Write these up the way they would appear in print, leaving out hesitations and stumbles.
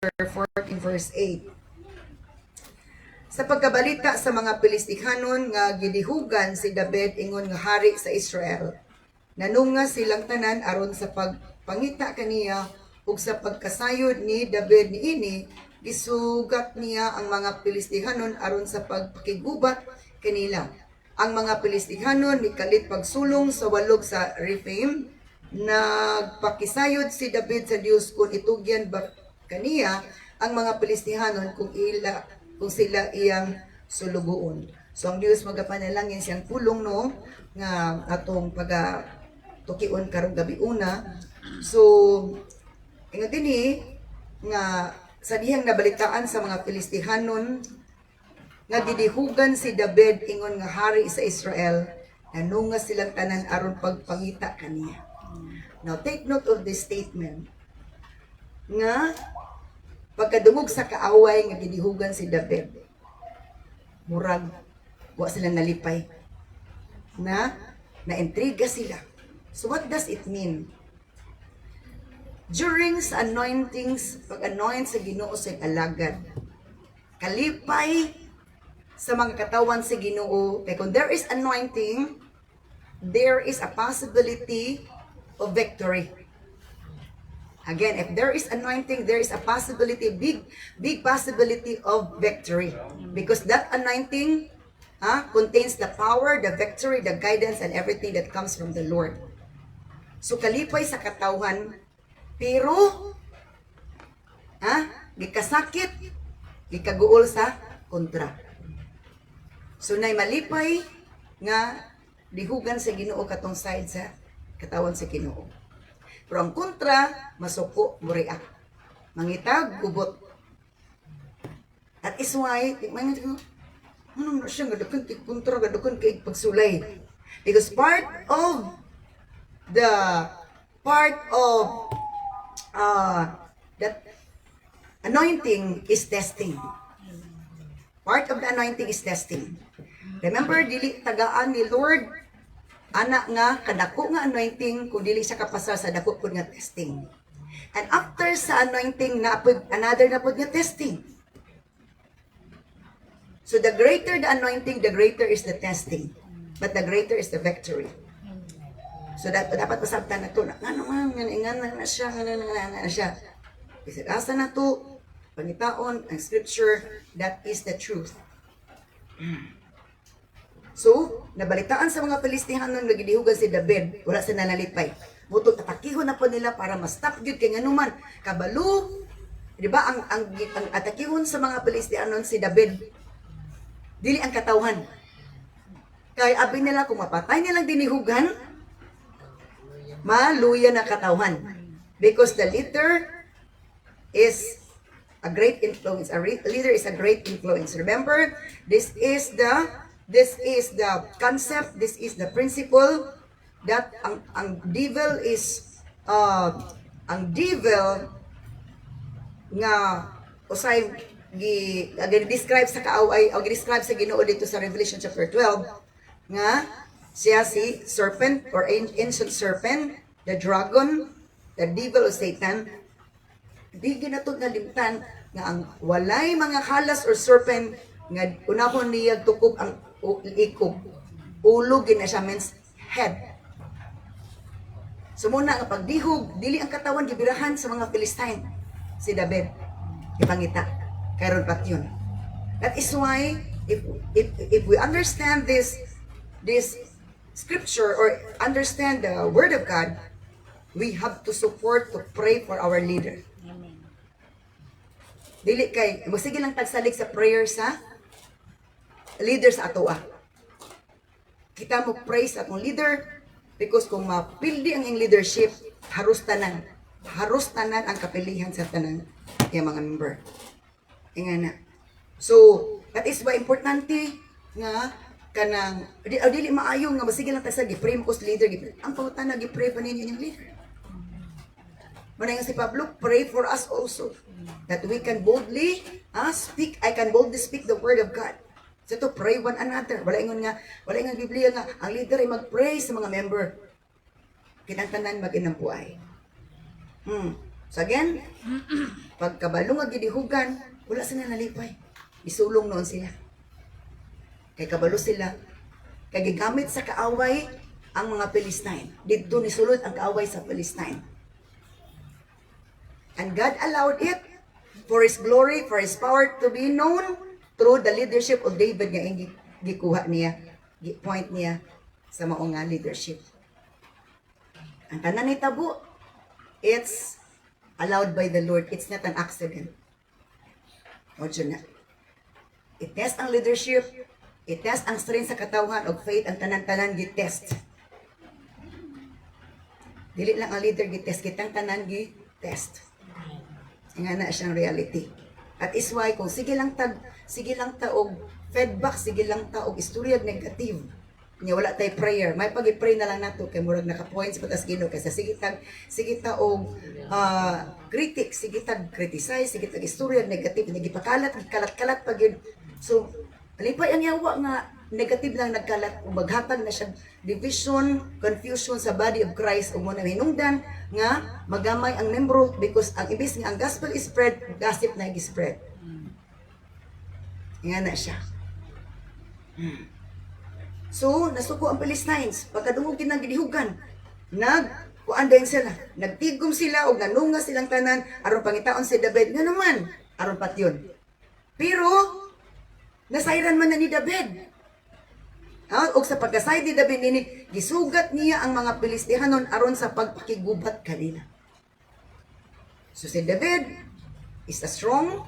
chapter 14 verse 8. Sa pagkabalita sa mga Pilistikanon nga gidihugan si David ingon nga hari sa Israel, nanunga silang tanan aron sa pagpangita kaniya ug sa pagkasayod ni David niini gisugat niya ang mga Pilistikanon aron sa pagpakigubat kanila. Ang mga Pilistikanon nikalit pagsulong sa walog sa Rephaim, nagpakisayod si David sa Dios kung itugyan ba kaniya ang mga Pilistikanon kung sila iyang sulugoon. So ang Dios magapanalangin siyang pulong no nga atong tukion karong gabi una. So ingon dinhi nga sa dihang nabalitaan sa mga Pilistikanon nga gidihugan si David ingon nga hari sa Israel, nanunga silang tanan aron pagpangita kaniya. Now take note of this statement nga pagkadungog sa kaaway nga gidihugan si David, murag wa sila nalipay na naintriga sila. So what does it mean? During sa anointings, pag-anoint sa Ginoo sa alagad, kalipay sa mga katawan sa Ginoo, kay kung there is anointing, there is a possibility of victory. Again, if there is anointing, there is a possibility, big possibility of victory. Because that anointing contains the power, the victory, the guidance, and everything that comes from the Lord. So kalipay sa katawhan, pero gikasakit, gikaguol sa kontra. So nay malipay nga dihugan sa Ginoo katong side sa katawan sa Ginoo. Pero ang kontra, masuko, muriak. Mangitag, gubot. That is why, ano na siya, gadukon kay kontra, gadukon kay pagsulay. Because part of that anointing is testing. Part of the anointing is testing. Remember, dili tagaan ni Lord, anak nga, kadako nga anointing, kung dili siya kapasal sa dako po nga testing. And after sa anointing, another na po nga testing. So the greater the anointing, the greater is the testing. But the greater is the victory. So dapat pasabtan na ito, nga na siya. Isagasa na ito, pangitaon, ang scripture, that is the truth. So, nabalitaan sa mga Pilistikanon nga gidihugan si David, wala sa nanalipay. Butod atakihon na po nila para ma-stop gyud kay nganuman kabalo. Di ba ang atakihon sa mga Pilistikanon si David dili ang katawhan. Kay abi nila kung mapatay nilang dinihugan, maluya na katawhan. Because the leader is a great influence. A leader is a great influence. Remember, this is the concept, this is the principle that ang devil is ang devil nga usay gi-describe sa kaaway o gi-describe sa Ginoo dito sa Revelation chapter 12 nga siya si serpent or ancient serpent, the dragon, the devil or Satan. Di ginatod nga limtan nga ang walay mga halas or serpent nga unahon niya tukob ang ikob. Ulo gina siya means head. So muna ang pagdihog, dili ang katawan gibirahan sa mga Philistine. Si David ipangita karon pat yun. That is why if we understand this scripture or understand the word of God, we have to pray for our leader. Amen. Dili kay sige lang tagsalig sa prayer sa leader sa atoa. Kita mo praise atong leader because kung mapildi ang iyong leadership, harus tanan ang kapilihan sa tanan ng mga member. Ingana. So, that is why importante nga kanang dili maayo nga masige lang ta sa gi-pray mo ko sa leader. Ang pangutana gi-pray pa ninyo yung leader. Manay nga si Pablo, pray for us also that we can boldly speak. I can boldly speak the word of God. So to pray one another. Wala ingon Biblia nga ang leader ay mag-pray sa mga member. Kinang tanan mag-inampuay. So again, pagkabalo nga gidihugan, wala sila nalipay. Isulong noon sila. Kay kabalo sila. Kay gigamit sa kaaway ang mga Palestine. Dito ni sulod ang kaaway sa Palestine. And God allowed it for His glory, for His power to be known through the leadership of David nga gikuha niya, point niya sa maong nga leadership. Ang tanan ni tabo, it's allowed by the Lord. It's not an accident. O na. I-test ang leadership, i-test ang strength sa katawhan of faith, ang tanan-tanan gi-test. Dili lang ang leader gi-test, kitang tanan gi-test. Nga na siyang reality. At is why, kung sige lang ta og feedback, sige lang ta og istorya negative, nya wala tay prayer, may pag-pray na lang nato kay murag naka-points patas Ginoo kaysa sige ta og critic, sige ta criticize, sige ta istorya negative, nagipakalat kalat-kalat pag yun. So alipay ang yawa nga negative lang nagkalat ug maghatag na siya division, confusion sa body of Christ ug mo na hinungdan nga magamay ang membro because ang ibis nga ang gospel is spread, gossip na gi-spread. Nga na siya. So, nasuko ang Palestines. Pagkadungog kinang gidihugan, kuan din sila. Nagtigom sila o nanunga silang tanan aron pangitaon si David. Nga naman, aron patyon. Pero, nasayran man na ni David. O sa pagkasay ni David nini, gisugat niya ang mga Pilistihanon aron sa pagpakigubat kanila. So si David is a strong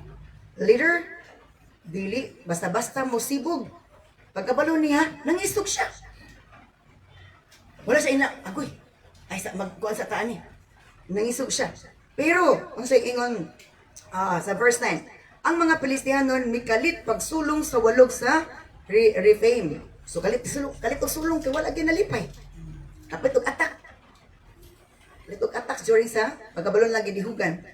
leader. Dili, basta-basta mo sibog. Pagkabalo niya, nangisog siya. Wala siya agoy, ay magkuhan sa taan niya. Nangisog siya. Pero, ang sa ingon, sa verse 9, ang mga Pilistihanon mikalit pagsulong sa walog sa Rephaim. So, kalit og sulong, kaya wala ginalipay. Kapit og attack. Kalit og attack during sa pagkabalon lang gidihugan.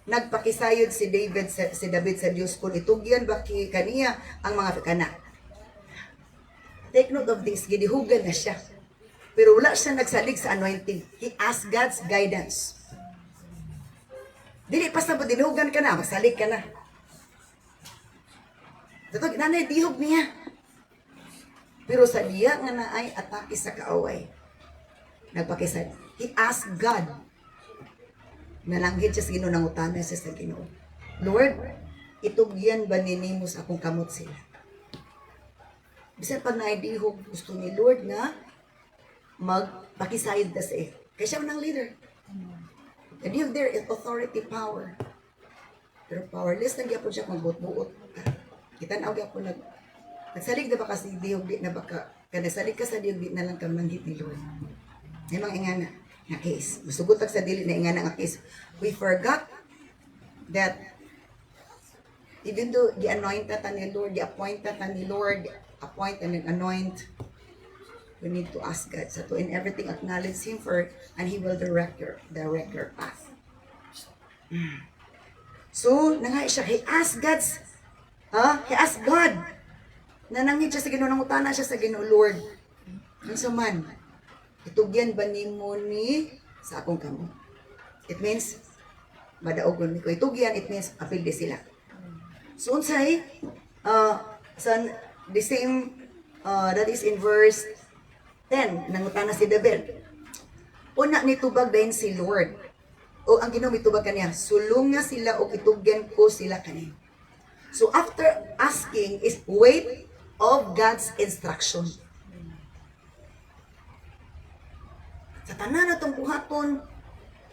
Nagpakisayod si David sa Diyos kung itugyan ba kaniya ang mga kana. Take note of this, gidihugan na siya. Pero wala siya nagsalig sa anointing. He asked God's guidance. Dili pa sa dinuhugan ka na, magsalig ka na. Ito, nanay, dihog niya. Pero sa diya nga na ay atake sa kaaway. Nagpakisayod. He asked God. Nalanggit siya sa Ginoo, nangutana siya sa Ginoo. Lord, itugyan ba ninimo sa akong kamot sila? Bisan pag naidihog, gusto ni Lord nga magpakisayod na sa iyo. Kaya siya ng leader. And you there is authority, power. Pero powerless na gyapon siya magbuot-buot. Kita na gyapon nagsalig na ba kasi dihog di na baka kanasalig ka sa dihog di na lang ka manghit ni Lord. May mga ingana nga case. Musugutag sa dili na ingana nga case. We forgot that even though gi-anoint ta ni Lord, gi-appoint ta ni Lord, appoint and anoint, we need to ask God. So to in everything acknowledge Him for, and He will direct your path. So, nangay siya, he asked God. Nanangit siya sa Ginoo, nangutana siya sa Ginoo, Lord, unsa man, itugyan ba nimo ni sa akong kamot? It means, madaogon ni ko itugyan, it means, apilde sila. So, unsay, the same, that is in verse 10, nangutana si David. Una nitubag din si Lord. O ang Ginoo mitubag kaniya, sulong nga sila o itugyan ko sila kaniya. So after asking is wait of God's instruction. Sa tanan natong buhaton,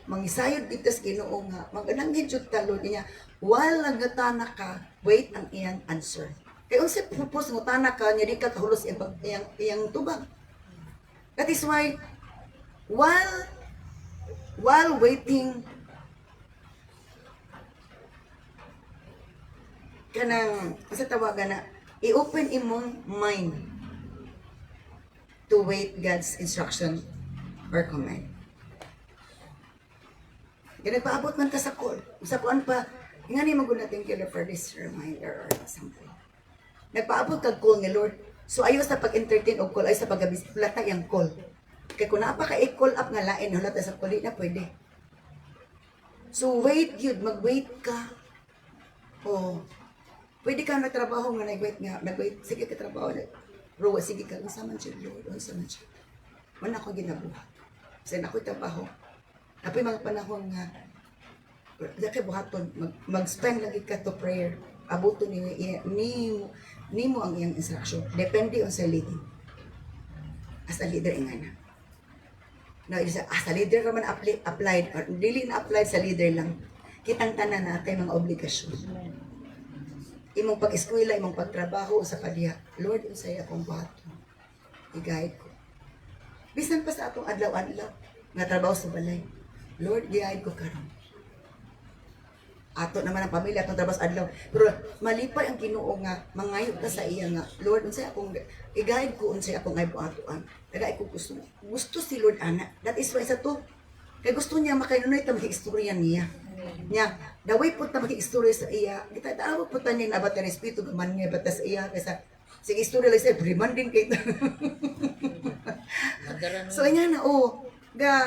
mangisayod dito sa Ginoo nga, maganangin jud talo niya, while nagatana ka, wait ang iyang answer. Kaya unsa purpose ng utana ka, niya di ka kahulos iyang tubag. That is why, while waiting, kanang, sa tawagan na, i-open imong mind to wait God's instruction or command. Kaya nagpaabot man ka sa call. Sa kuan pa, nga ni maguna thank you for this reminder or something. Nagpaabot kag call ni Lord. So ayo sa pag-entertain og call ay sa pagabis plata yang call. Kay kun naapa ka i-call up nga lain hulata sa call na pwede. So wait yun, mag-wait ka. Oh, pwede ka nagtrabaho nga nag-wait nga, nag-wait, sige ka trabaho. Bro, sige ka, unsa man siya, Lord, unsa man siya. Wala ako ginabuhat. Kasi ako trabaho. Apoy mga panahon nga, kay buhaton, mag-spend lagi ka to prayer. Abuto ni mo ang iyang instruction. Depende on sa leading. As a leader, ingana. No, as a leader naman applied, or dili na applied sa leader lang. Kitang tanan na kay mga obligasyon. Imong pag-eskwela, imong pagtrabaho sa padiha. Lord, unsay akong buhaton. I-guide ko. Bisan pa sa atong adlaw-adlaw nga trabaho sa balay. Lord, i-guide ko karon. Ato naman ang pamilya, atong trabaho sa adlaw. Pero malipay ang Ginoo nga mangayo ka sa iya nga, Lord, unsay akong i-guide ko unsay akong ay buhatoan. Tagay ko gusto. Gusto si Lord ana. That is why sa to. Kay gusto niya makainunay ta maki-istorya niya. Nya, daway pud ta maki-istorya sa iya. Kita daw pud ta niya nabat ang espiritu man niya batas iya kaysa sige istorya lang sa remanding kay ta. So nya na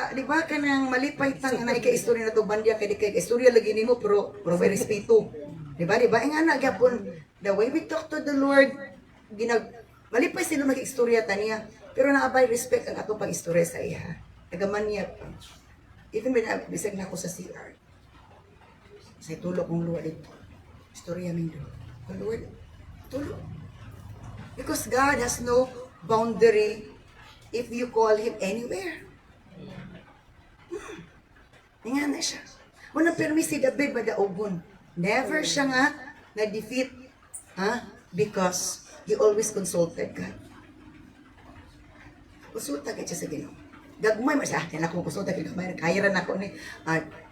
di ba ka nang malipay tang na ika-istorya na to bandya kay di kay istorya lagi nimo pero may respeto. Di ba nga na gyapon the way we talk to the Lord malipay sila maki-istorya ta niya pero naabay respect ang atong pag-istorya sa iya. Tagaman niya pa. Even when bisag na ako sa CR. Sa tulog kong luwa dito. Istorya min do. Lord, tulog. Because God has no boundary if you call Him anywhere. Nga na siya. Unang permi si David madaogon. Never siya nga na-defeat. Because he always consulted God. Konsulta ka siya sa Ginoo. Gagmay mo siya. Kaya akong konsulta kay gamay. Kaya rin ako ni.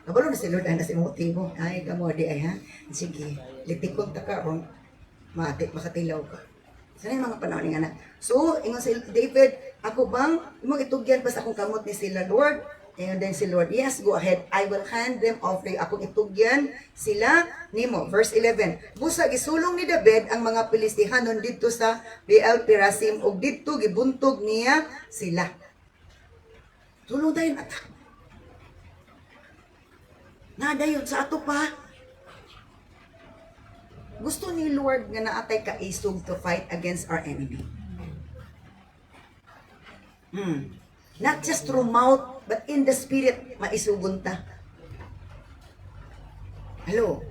Kabalo na si Lord. Ay, nasa motibo. Ay, kamodi ay ha. Sige. Litikon ta ka. Makatilaw ka. Sana yung mga panahon nga na. So, ingon si David, ako bang, mong itugyan pa sa akong kamot ni sila, Lord? And then si Lord, yes, go ahead. I will hand them off to you. Akong itugyan sila nimo. Verse 11. Busa, gisulong ni David ang mga Pilistihanon dito sa Baal Perasim o dito gibuntog niya sila. Tulong tayo atak. Nadayon sa ato pa. Gusto ni Lord nga naatay kaisog to fight against our enemy. Not just through mouth, but in the spirit, maisugon ta. Hello?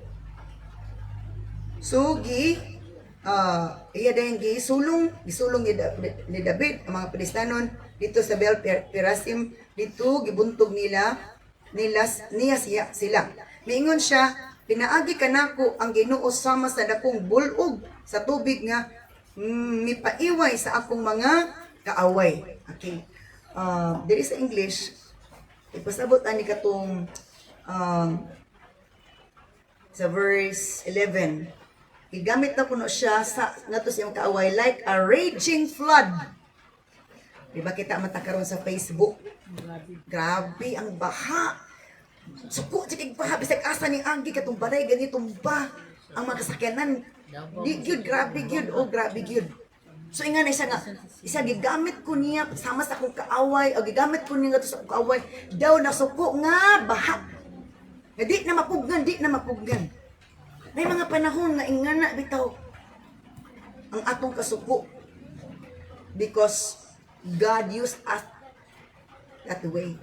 So, iya dahil gisulong ni David, ang mga Pilistanon, dito sa Baal Perasim, dito gibuntog niya sila. Miingon siya, pinaagi ka nako ang Ginoo sama sa dakong bulog sa tubig nga mipaiway sa akong mga kaaway. Okay. There is English. Ipasabot ani katong sa verse 11. Igamit na kuno siya sa nato sa iyong kaaway like a raging flood. Diba kita matakaron sa Facebook? Grabe ang baha. Suko, sikig baha. Bisag asa ni Anggi katong balay ganitong ba. Ang mga kasakyanan. Di gyud, grabe gyud. Grabe gyud. So ingan siya nga, gigamit ko niya sama sa akong kaaway, o gigamit ko niya sa akong kaaway, daw nasuko nga baha. Di na mapuggan. May mga panahon nga ingana bitaw ang atong kasuko. Because God used us that way.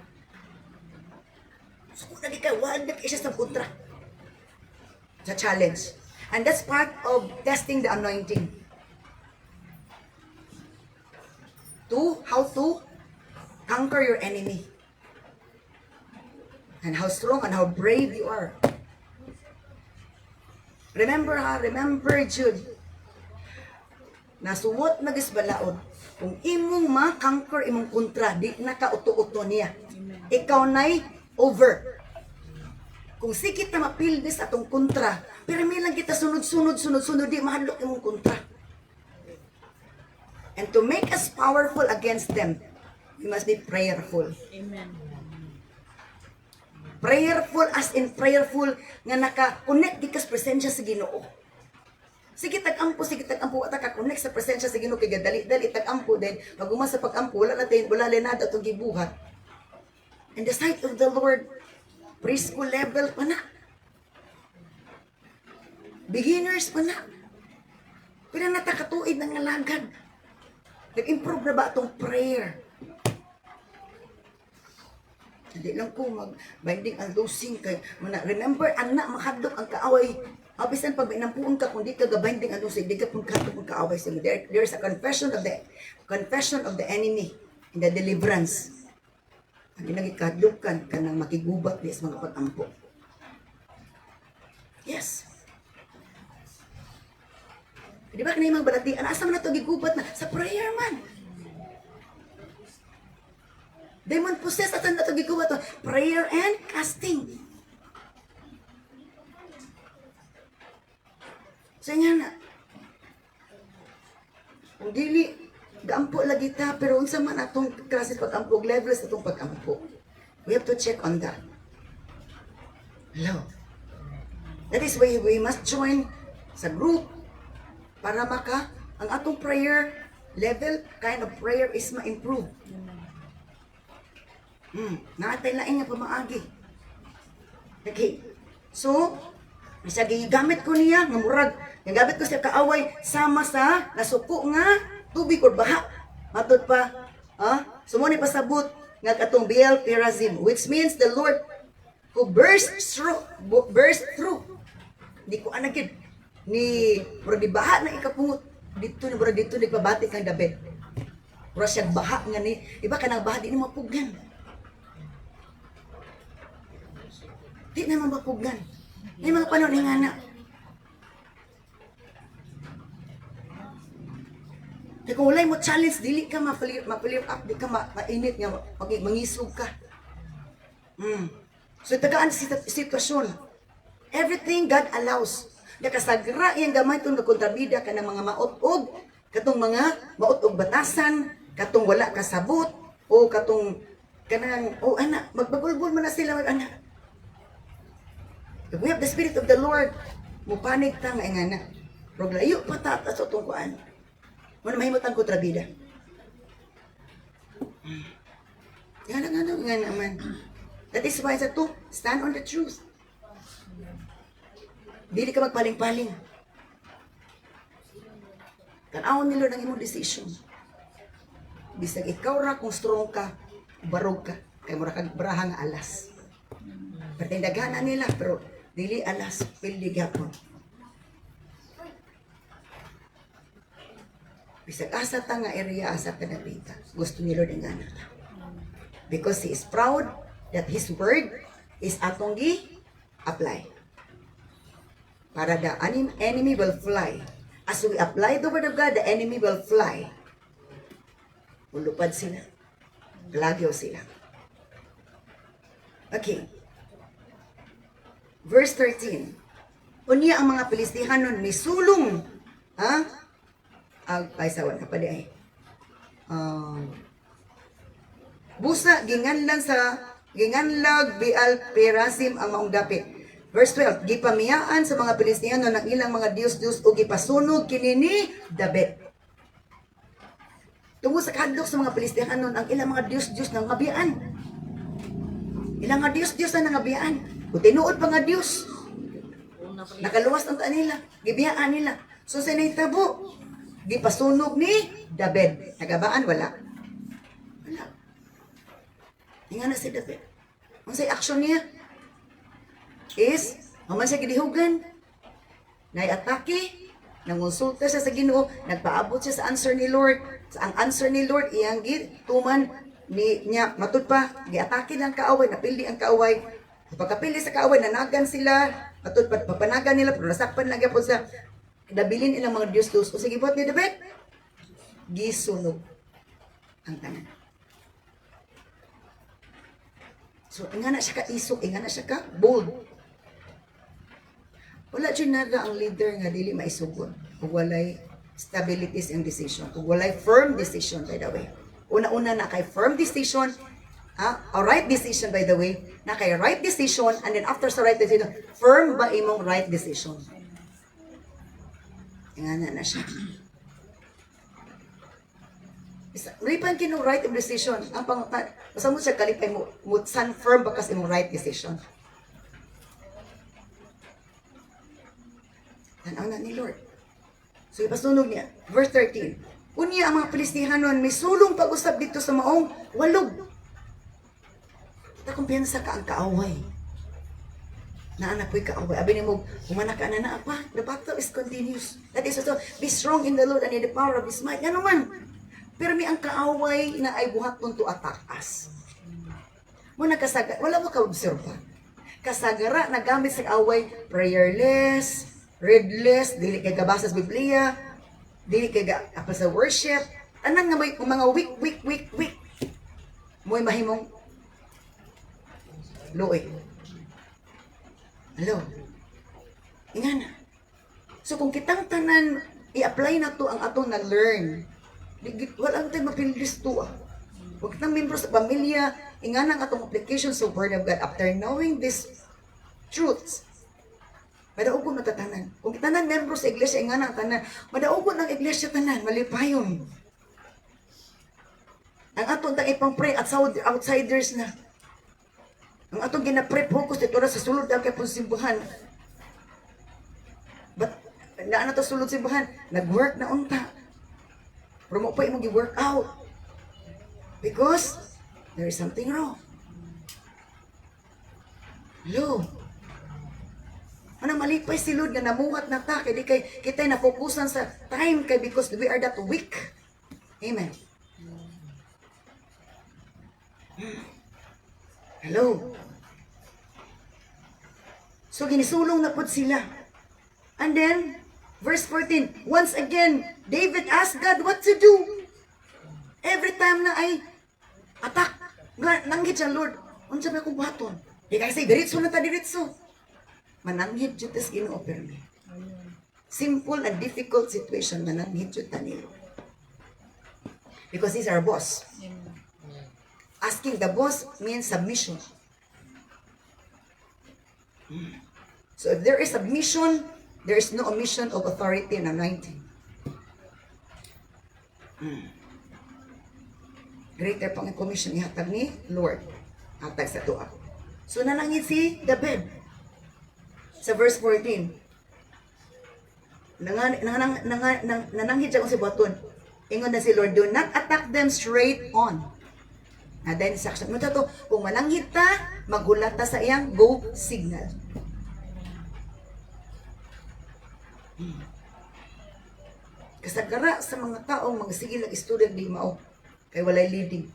Suko na di ka, wala na siya sa kontra. Sa challenge. And that's part of testing the anointing. How to conquer your enemy. And how strong and how brave you are. Remember Jude. Nasuwot na gisbalaod. Kung imong ma-conquer imong kontra, di na ka uto-uto niya. Ikaw na'y over. Kung sikit na mapildis atong kontra, pero may lang kita sunod, di mahadlok imong kontra. And to make us powerful against them, we must be prayerful. Amen. Prayerful as in prayerful nga naka-connect di kas presensya sa Ginoo. Sige tag-ampo, wata ka connect sa presensya sa Ginoo kay dali tag-ampo din. Paguma sa pag-ampo, wala lenada itong gibuhat. In the sight of the Lord, preschool level pa na. Beginners pa na. Pero natakatuid ng alagad. Nag-improve na ba itong prayer? Hindi lang ko mag-binding ang losing kay remember, anak, makadok ang kaaway. Abisan pag inampuon ka, kung di ka gabinding ang losing, di ka pong kadok ang kaaway. So there's a confession of the enemy in the deliverance. Ang nagikadlukan ka ng makigubat di sa mga pag-ampo. Yes. Di ba kanina mga balatian, asa man na ito gigubat na? Sa prayer man. Demon possess, asa na ito gigubat na? Prayer and casting. So nga na, kung dili, gaampo lagi ta, pero unsa man atong klase pag-ampo, levels atong pag-ampo. We have to check on that. Hello. That is why we must join sa group para ang atong prayer level, kind of prayer is ma-improve. Naatay laing nga pamaagi. Okay. So, siya gigamit ko niya, nga murag, gigamit ko siya kaaway, sama sa nasuko nga, tubig or baha. Matod pa, sumuni pasabot, nga katong Baal Perazim, which means the Lord who burst through. Di ko anagid. Ni bro di baha na ikapungot dito ni bro dito nagpabati kang David. Bro siya baha nga ni, iba kanang baha di ni mapugnan. Di na mapugnan. Ni mga panahon ni ngana. Kung walay mo challenge, dili ka ma-clear up, di ka mainit nga mangisog ka. So tagaan sa sitwasyon. Everything God allows. Nakasagra iyang gamay itong nagkontrabida ka ng mga maot-og, katong mga maot-og batasan, katong wala kasabot, o katong kanang, anak, magbagulbul mo na sila, anak. If we have the Spirit of the Lord, mupanig ta nga anak. Pero layo pa ta sa itong kuan. Muna mahimot ang kontrabida. Nga naman. That is why sa to, stand on the truth. Dili ka magpaling-paling. Tanawon nila ng imong decision. Bisag ikaw ra kung strong ka, barog ka, kay mura kag braha nga alas. Pertindagana nila, pero dili alas, pildi gyapon. Bisag asa ta nga area, asa ta nabita. Gusto ni Lord ang anak ta. Because He is proud that His word is atong gi-apply. Para the enemy will fly. As we apply the word of God, the enemy will fly. Ulupad sila. Lagyo sila. Okay. Verse 13. Unya ang mga Pilistihanon misulong. Ay, sawan ka pa di ay. Busa, ginganlag Baal Perazim ang maong dapit. Verse 12, gipamiyaan sa mga Pilistiyano ng ilang mga Diyos-Diyos o gipasunog kinini David. Tungo sa kadlok sa mga Pilistiyano ang ilang mga Diyos-Diyos ng ngabiyaan. Ilang mga Diyos-Diyos na ngabiyaan. O tinuod pa nga Diyos. Nakaluwas ang nila. Gibiyaan nila. So sa naitabo, gipasunog ni David. Nagabaan? Wala. Hinga na si David. Ang say action niya is, maman siya gidihugan, nai-atake, nangonsulta siya sa Ginoo, nagpaabot siya sa answer ni Lord. Ang answer ni Lord, iyang gituman niya, matud pa, giatake lang kaaway, napili ang kaaway. Pagkapili sa kaaway, nanagan sila, matud pa, papanagan nila, pero nasakpan lang yapon sa nabilin ilang mga Diyos-Diyos. O sige, buhat ni David, gisunog ang tanan. So, nga na siya ka-isok, nga na siya ka-bold. Wala dyan naga ang leader nga dili maisugon kung walay stabilities and decision, kung walay firm decision, by the way. Una-una na kay firm decision, a right decision, by the way, na kay right decision, and then after sa right decision, firm ba imong right decision? Nga na siya. Ripan kinong right decision, ang basta mo siya kalipay mo, san firm ba kasi imong right decision? Tanaw na ni Lord. So ipasunog niya, verse 13. Unya ang mga Pilistihanon, may sulong pag-usap dito sa maong walog. Kita kumpiyansa ka ang kaaway. Naanak ko'y kaaway. Abi ni mo, humanak ka na pa. The battle is continuous. That is also, be strong in the Lord and in the power of His might. Yan naman. Pero may ang kaaway na ay buhat to attack us. Muna kasaga, wala mo ka-observa. Kasagara, nagamit sa kaaway, prayerless, readless, dili kay gabasa sa Biblia, dili kay apa sa worship. Anang nga may mga weak. Mo'y mahimong luoy. Hello? Ingana. So kung kitang tanan, i-apply na to ang atong na-learn. Walang tayo mapililis to Huwag kitang membro sa pamilya, ingana ang atong application sa Word of God. After knowing these truths, madaugon na tatanan. Kung kitanan membro sa iglesia, ingana ang tanan, madaugon ang iglesia tanan, malipayon. Ang atong tang ipang-pray at outsiders na. Ang atong gina-pray focus dito na sa sulod ang kay simbahan. But naan na to sulod simbahan, nag-work na unta. Pero mo pa imong gi-work out. Because there is something wrong. Hello. Ano malipay si Lord nga namuhat na ta kay di kay kitay na fokusan sa time kay because we are that weak. Amen. Hello. So ginisulong na pud sila. And then verse 14, once again David asked God what to do. Every time na ay attack, nanggit siya, Lord, unsa ba akong buhaton? Di kasi diretso na ta diretso. Mananghid jud tas Ginoo permi. Simple and difficult situation mananghid jud ta ni Lord. Because he's our boss. Asking the boss means submission. So if there is submission, there is no omission of authority and anointing. Greater pang commission ihatag ni Lord. Hatag sa tuwa. So nanangit si David. Sa verse 14. Nananghid siya kung si Baton. Ingon na si Lord, do not attack them straight on. Na then instruction mo to, kung mananghid ta, magulat ta sa iyang go signal. Kasagara sa mga taong mga sigil student di mao. Kay walay leading.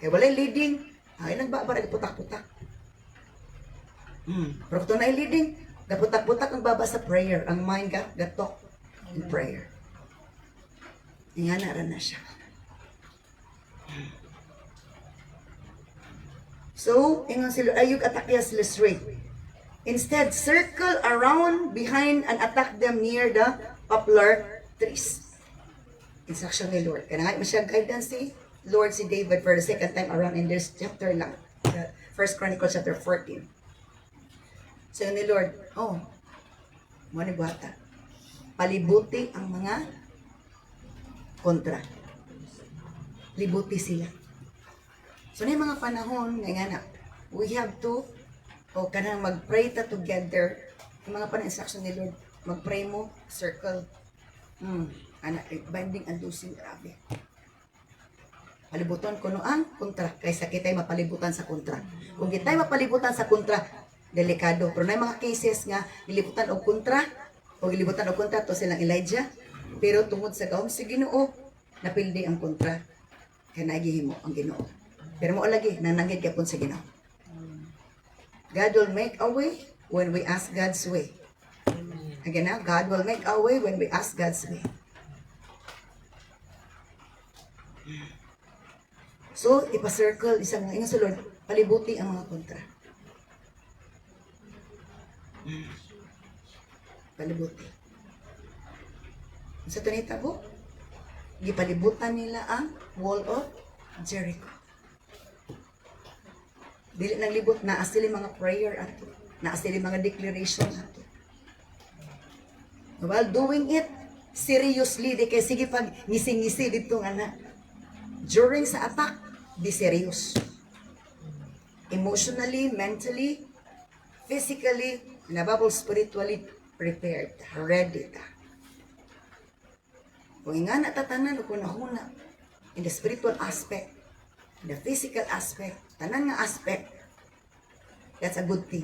Ay nagbabara putak-putak. Pero kung na leading, gaputak-putak ang baba sa prayer. Ang mind gatok in prayer. Ingana rin na siya. So, ingon sila, ayug atakya sila straight. Instead, circle around behind and attack them near the poplar trees. Instruction ni Lord. Kaya nga, masyang guidance si Lord si David for the second time around in this chapter lang. First Chronicles chapter 14. So ni Lord, mo ni buhata. Palibuti ang mga kontra. Libuti sila. So na mga panahon nga we have to kanang mag-pray ta together. Yung mga instruction ni Lord, mag-pray mo, circle. Binding and loosing, grabe. Palibutan ko no ang kontra kaysa kitay mapalibutan sa kontra. Kung kitay mapalibutan sa kontra, delikado. Pero na mga cases nga gilibutan og kontra o gilibutan og kontra to silang Elijah, pero tungod sa gahom si Ginoo napildi ang kontra kay nagihimo ang Ginoo. Pero mo lagi nananghid gyapon sa Ginoo. God will make a way when we ask God's way. Again now, God will make a way when we ask God's way. So, ipa-circle, isang ingon sa Lord, palibuti ang mga kontra. Palibuti. Sa tunita po, gipalibutan nila ang wall of Jericho. Dili nang libot, naasili mga prayer ato, naasili mga declaration ato. While doing it, seriously, di kay sige pag ngisi-ngisi dito nga na. During sa attack, be serious. Emotionally, mentally, physically, nababol spiritually prepared, ready ta. Kung nga natatanan o kunahuna, in the spiritual aspect, in the physical aspect, tanan nga aspect, that's a good thing.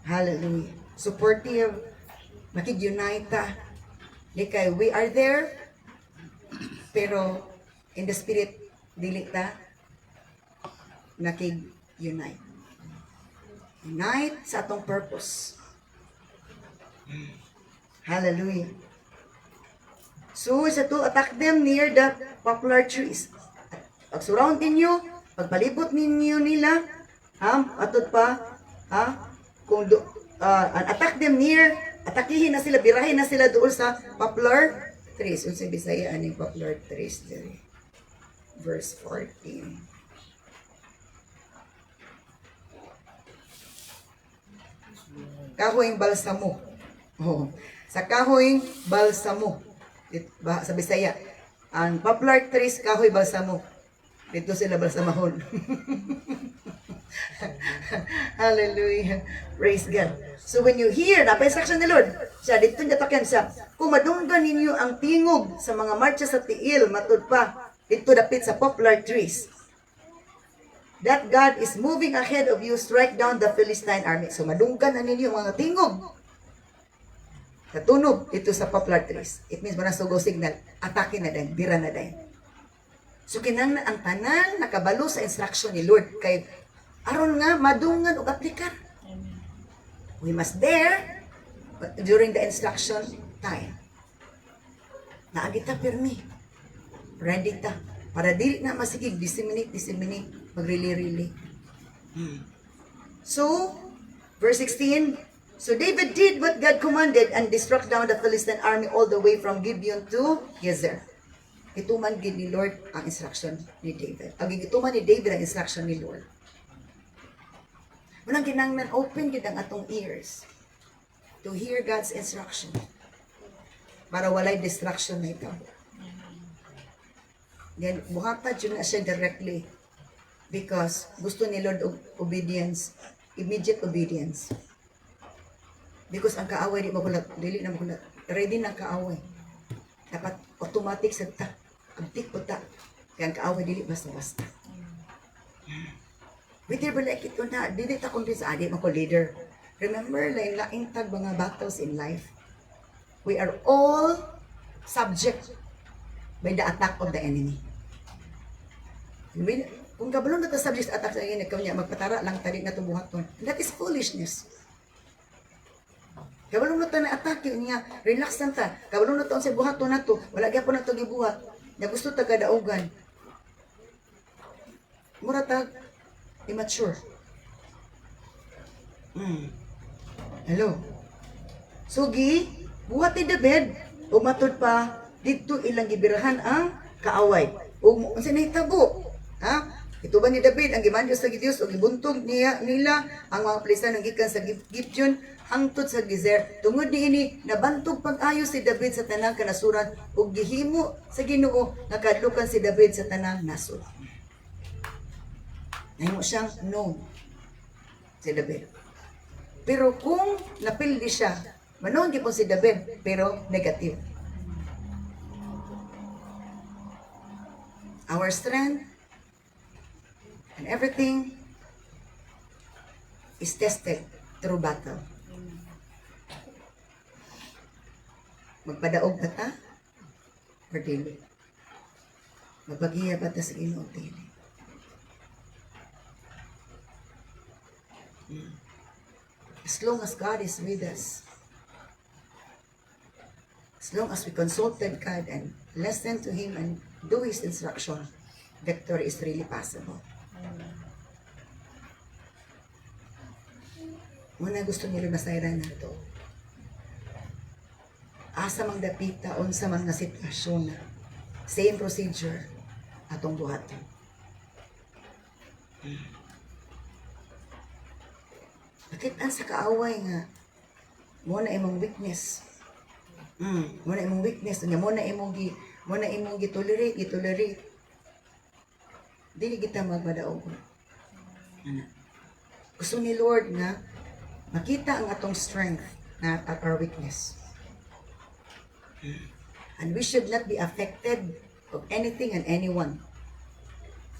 Hallelujah. Supportive, makig-unite ta. Di kay we are there, pero in the spirit, dili ta nakig-unite. Unite sa atong purpose. Hallelujah. So, sa to, attack them near the poplar trees. Pag surround ninyo, pagpalibot ninyo nila, atod pa, kung attack them near, atakihin na sila, birahin na sila doon sa poplar trees. Unsay Bisaya aning poplar trees diri. Verse 14. Kahoyng balsamo. Oh, sa kahoyng balsamo. Sa Bisaya, ang poplar trees kahoy balsamo. Dito sila balsamahon. Hallelujah. Praise God. So when you hear na instruction ni Lord, siya dito natakyan siya. Kung madunggan ninyo ang tingog sa mga marcha sa tiil, matud pa dito dapit sa poplar trees. That God is moving ahead of you, strike down the Philistine army. So madunggan na ninyo mga tingog. Natunog ito sa poplar trees. It means wala sugo signal. Atake na din, bira na din. So kinanglan ang tanan nakabalo sa instruction ni Lord kay aron nga madungan og aplikan. We must dare but during the instruction time. Naagi ta pirmi. Ready ta para dili na masigig disseminate magrili-rili. So verse 16, so David did what God commanded and struck down the Philistine army all the way from Gibeon to Gezer. Ituman gid ni Lord ang instruction ni David. Ang ituman ni David ang instruction ni Lord. Unang kinanglan open gid ang atong ears to hear God's instruction. Para walay distraction na ito. Then buhatad yun na siya directly because gusto ni Lord obedience, immediate obedience. Because ang kaaway di magulat, dili na magulat. Ready na kaaway. Dapat automatic sa ta. Abtik po ta. Kaya ang kaaway dili basta-basta. Whether ba like ito na, dili ta convince, di ako leader. Remember, lain-laing tag mga battles in life. We are all subject by the attack of the enemy. Kung kabalon na ta subject sa attack sa enemy, kanya magpatara lang tali na tubuhaton. That is foolishness. Kabalon na ta na atake niya, relax lang ta. Kabalon na ta sa buhaton na to, wala gyapon na to gibuhat. Na gusto ta kadaugan. Mura ta immature. Hello. Sugi, buhat ni David, umatod pa dito ilang gibirahan ang kaaway. Ug unsa nahitabo? Ito ba ni David ang giman Dios sa Dios ug gibuntog nila ang mga Filistin ang gikan sa Gibeon hangtod sa Gezer. Tungod niini nabantog pag-ayo si David sa tanang kanasuran ug gihimo sa Ginoo nga kadlukan si David sa tanang nasod. Nahimo siyang no si David. Pero kung napildi siya, manoon gipon si David pero negative. Our strength and everything is tested through battle. Magpadaog ba ta? Or dili? Magpagiya ba ta sa Ginoo dili? As long as God is with us, as long as we consulted God and listen to Him and do His instruction, victory is really possible. Muna gusto nila masayran na ito. Asa mang dapita, unsa mang nga sitwasyon na same procedure atong buhaton. Nakita sa kaaway nga mo na imong weakness. Mo na imong weakness, mo na imong gitolerate. Dili kita magpadaog. Gusto ni Lord nga makita ang atong strength not at our weakness. And we should not be affected of anything and anyone.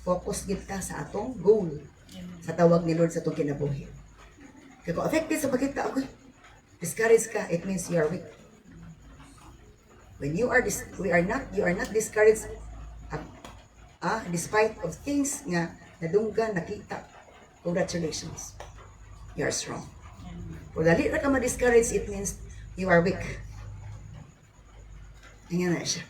Focus kita sa atong goal, sa tawag ni Lord sa atong kinabuhi. Kaya kung affected sa makita, okay, discouraged ka, it means you are weak. When you are not discouraged despite of things nga nadunggan, nakita, congratulations. You are strong. Kung dali na ka ma-discourage, it means you are weak. Ganyan na siya.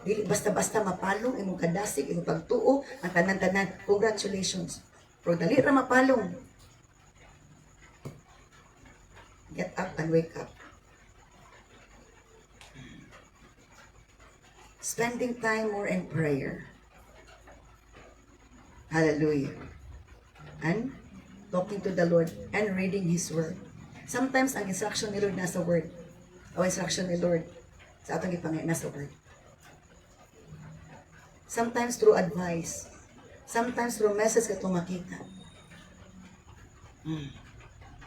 Dili basta-basta mapalong, imong kadasig, imong pagtuo, ang tanan-tanan, congratulations. Pero dali na mapalong. Get up and wake up. Spending time more in prayer. Hallelujah. And talking to the Lord and reading His Word. Sometimes ang instruction ni Lord nasa Word. O instruction ni Lord sa atong ipangay nasa Word. Sometimes through advice. Sometimes through message ka itong makita.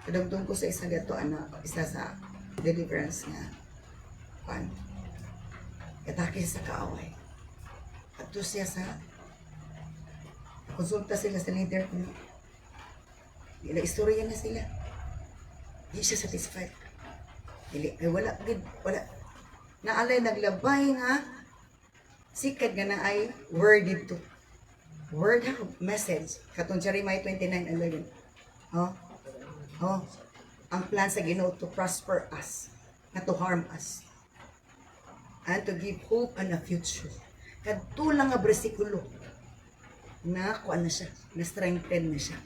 Kadagdong ko sa isa gato, isa sa deliverance nga. Atake siya sa kaaway. At to siya sa konsulta sila sa leader ko. Ila istorya na sila. Hindi siya satisfied. Wala. Naalay naglabay nga sikat nga na ay word dito. Word message. Katong Jeremiah 29:11. Ang plan sa Ginoo to prosper us, not to harm us, and to give hope and a future. Kadto lang nga bersikulo na kuan na siya, na strengthen na siya.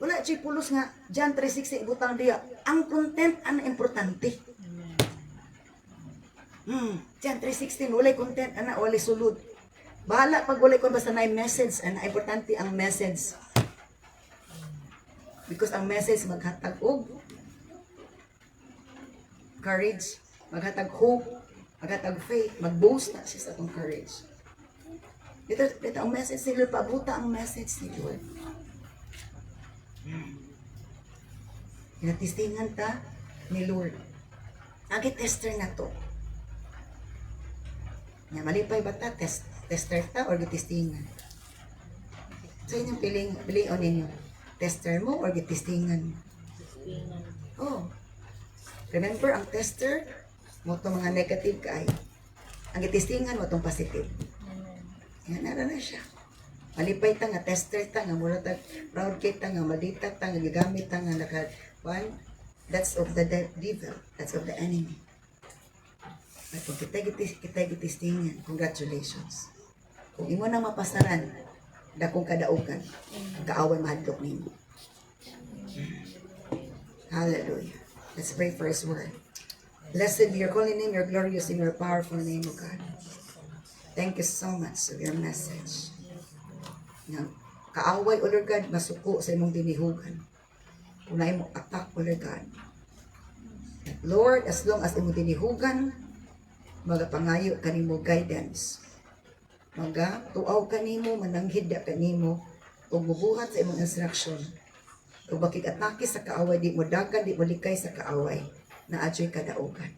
Wala siya pulos nga, John 3:16 ibutang diya. Ang content ang importante. John 3:16 walay content ana walay sulod. Bahala pag walay kon basta na message ana importante ang message. Because ang message maghatag og courage, maghatag hope, maghatag faith, mag-boost na siya sa atong courage. Dito ang message ni Lord, pabuta ang message ni Lord. Inatistingan ta ni Lord. Ang tester na to. Nga malipay ba ta? Tester ta or gitistingan? So yun yung piliin ninyo. Tester mo or gitistingan? Oh. Remember, ang tester, mo itong mga negative kaay. Ang gitistingan mo itong positive. Yan, na siya. Malipay ta nga, tester ta nga, mula ta, proud kita nga, malita ta nga, gigamit ta nga, that's of the devil, that's of the enemy. At kung kita gitistingan, congratulations. Kung imo nang mapasaran, dakong kadaugan, ang kaaway mahadlok nimo. Hallelujah. Let's pray for His word. Blessed be your holy name, your glorious and your powerful name, O God. Thank you so much for your message. Nga, kaaway, O Lord God, masuko sa imong dinihugan. Kung na imong attack, O Lord God. At Lord, as long as imong dinihugan, magapangayo kanimo guidance. Tuaw kanimo, mananghid kanimo, o bubuhat sa imong instruction. O bakit atake sa kaaway, di mo dagan, di mo likay sa kaaway, na adyo'y kadaugan.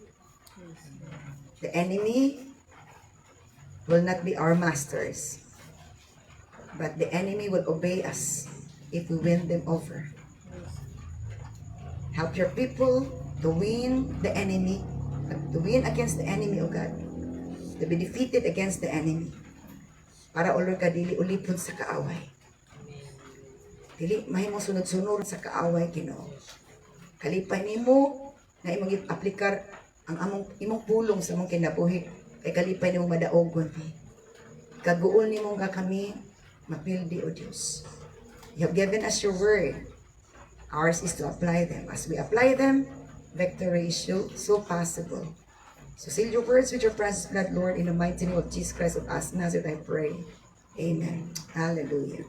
The enemy will not be our masters, but the enemy will obey us if we win them over. Help your people to win the enemy, to win against the enemy, O God, to be defeated against the enemy. Para ulo ka dili ulipon sa kaaway. Dili mahimo sunod-sunod sa kaaway, Ginoo. Kalipay nimo na imong aplikar ang imong pulong sa imong kinabuhi. Kay kalipay nimo madaogon. Kaguol nimo nga kami mapildi, O Dios. You have given us your word. Ours is to apply them. As we apply them, victory is so possible. So seal your words with your precious blood, Lord, in the mighty name of Jesus Christ of Nazareth, I pray. Amen. Hallelujah.